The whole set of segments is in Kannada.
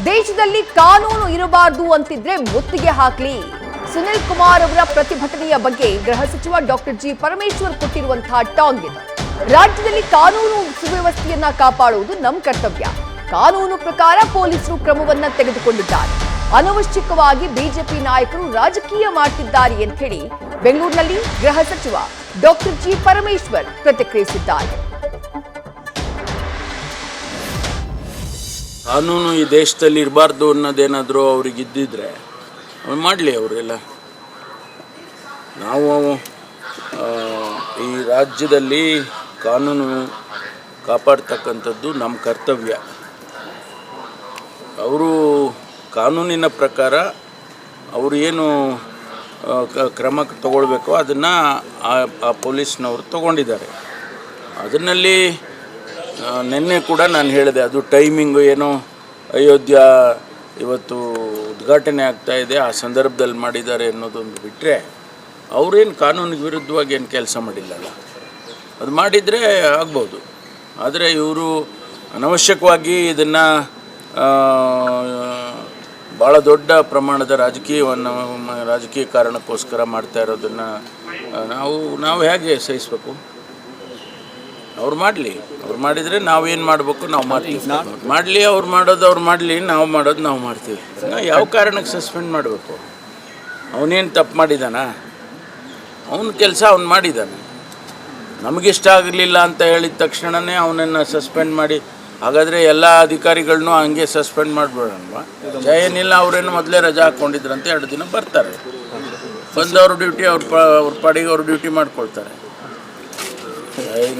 ದೇಶದಲ್ಲಿ ಕಾನೂನು ಇರಬಾರದು ಅಂತಿದ್ರೆ ಮುತ್ತಿಗೆ ಹಾಕ್ಲಿ. ಸುನಿಲ್ ಕುಮಾರ್ ಅವರ ಪ್ರತಿಭಟನೆಯ ಬಗ್ಗೆ ಗೃಹ ಸಚಿವ ಡಾಕ್ಟರ್ ಜಿ ಪರಮೇಶ್ವರ್ ಕೊಟ್ಟಿರುವಂತಹ ಟಾಂಗ್ ಇದು. ರಾಜ್ಯದಲ್ಲಿ ಕಾನೂನು ಸುವ್ಯವಸ್ಥೆಯನ್ನ ಕಾಪಾಡುವುದು ನಮ್ಮ ಕರ್ತವ್ಯ. ಕಾನೂನು ಪ್ರಕಾರ ಪೊಲೀಸರು ಕ್ರಮವನ್ನ ತೆಗೆದುಕೊಂಡಿದ್ದಾರೆ. ಅನವಶ್ಯಕವಾಗಿ ಬಿಜೆಪಿ ನಾಯಕರು ರಾಜಕೀಯ ಮಾಡ್ತಿದ್ದಾರೆ ಅಂತ ಹೇಳಿ ಬೆಂಗಳೂರಿನಲ್ಲಿ ಗೃಹ ಸಚಿವ ಡಾಕ್ಟರ್ ಜಿ ಪರಮೇಶ್ವರ್ ಪ್ರತಿಕ್ರಿಯಿಸಿದ್ದಾರೆ. ಕಾನೂನು ಈ ದೇಶದಲ್ಲಿ ಇರಬಾರ್ದು ಅನ್ನೋದೇನಾದರೂ ಅವ್ರಿಗೆ ಇದ್ದಿದ್ರೆ ಮಾಡಲಿ ಅವರೆಲ್ಲ. ನಾವು ಈ ರಾಜ್ಯದಲ್ಲಿ ಕಾನೂನು ಕಾಪಾಡ್ತಕ್ಕಂಥದ್ದು ನಮ್ಮ ಕರ್ತವ್ಯ. ಅವರು ಕಾನೂನಿನ ಪ್ರಕಾರ ಅವರು ಏನು ಕ್ರಮ ತಗೊಳ್ಬೇಕೋ ಅದನ್ನು ಆ ಪೊಲೀಸ್ನವರು ತಗೊಂಡಿದ್ದಾರೆ. ಅದರಲ್ಲಿ ನಿನ್ನೆ ಕೂಡ ನಾನು ಹೇಳಿದೆ, ಅದು ಟೈಮಿಂಗು ಏನೋ ಅಯೋಧ್ಯ ಇವತ್ತು ಉದ್ಘಾಟನೆ ಆಗ್ತಾಯಿದೆ, ಆ ಸಂದರ್ಭದಲ್ಲಿ ಮಾಡಿದ್ದಾರೆ ಅನ್ನೋದೊಂದು ಬಿಟ್ಟರೆ ಅವರೇನು ಕಾನೂನಿಗೆ ವಿರುದ್ಧವಾಗಿ ಏನು ಕೆಲಸ ಮಾಡಿಲ್ಲಲ್ಲ. ಅದು ಮಾಡಿದರೆ ಆಗ್ಬೋದು. ಆದರೆ ಇವರು ಅನವಶ್ಯಕವಾಗಿ ಇದನ್ನು ಭಾಳ ದೊಡ್ಡ ಪ್ರಮಾಣದ ರಾಜಕೀಯ ಕಾರಣಕ್ಕೋಸ್ಕರ ಮಾಡ್ತಾ ಇರೋದನ್ನು ನಾವು ಹೇಗೆ ಸಹಿಸಬೇಕು? ಅವ್ರು ಮಾಡಲಿ. ಅವ್ರು ಮಾಡಿದರೆ ನಾವೇನು ಮಾಡಬೇಕು ನಾವು ಮಾಡ್ತೀವಿ. ಮಾಡಲಿ, ಅವ್ರು ಮಾಡಲಿ, ನಾವು ಮಾಡ್ತೀವಿ. ಯಾವ ಕಾರಣಕ್ಕೆ ಸಸ್ಪೆಂಡ್ ಮಾಡಬೇಕು? ಅವನೇನು ತಪ್ಪು ಮಾಡಿದಾನ? ಅವನ ಕೆಲಸ ಅವ್ನು ಮಾಡಿದ್ದಾನೆ. ನಮಗಿಷ್ಟ ಆಗಲಿಲ್ಲ ಅಂತ ಹೇಳಿದ ತಕ್ಷಣವೇ ಅವನನ್ನು ಸಸ್ಪೆಂಡ್ ಮಾಡಿ, ಹಾಗಾದರೆ ಎಲ್ಲ ಅಧಿಕಾರಿಗಳನ್ನೂ ಹಂಗೆ ಸಸ್ಪೆಂಡ್ ಮಾಡಿಬಿಡೋಣವಾ? ಏನಿಲ್ಲ, ಅವರೇನು ಮೊದಲೇ ರಜಾ ಹಾಕ್ಕೊಂಡಿದ್ರಂತೆ 2 ದಿನ ಬರ್ತಾರೆ, ಬಂದವ್ರ ಡ್ಯೂಟಿ ಅವ್ರ ಪಾಡಿಗೆ ಅವ್ರು ಡ್ಯೂಟಿ ಮಾಡ್ಕೊಳ್ತಾರೆ.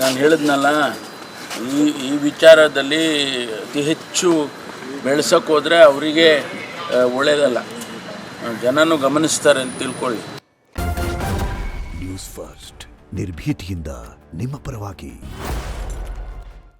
ನಾನು ಹೇಳಿದ್ನಲ್ಲ, ಈ ವಿಚಾರದಲ್ಲಿ ಅತಿ ಹೆಚ್ಚು ಬೆಳೆಸೋಕೆ ಹೋದರೆ ಅವರಿಗೆ ಒಳ್ಳೆಯದಲ್ಲ. ಜನನೂ ಗಮನಿಸ್ತಾರೆ ಅಂತ ತಿಳ್ಕೊಳ್ಳಿ. ನ್ಯೂಸ್ ಫಸ್ಟ್ ನಿರ್ಭೀತಿಯಿಂದ ನಿಮ್ಮ ಪರವಾಗಿ.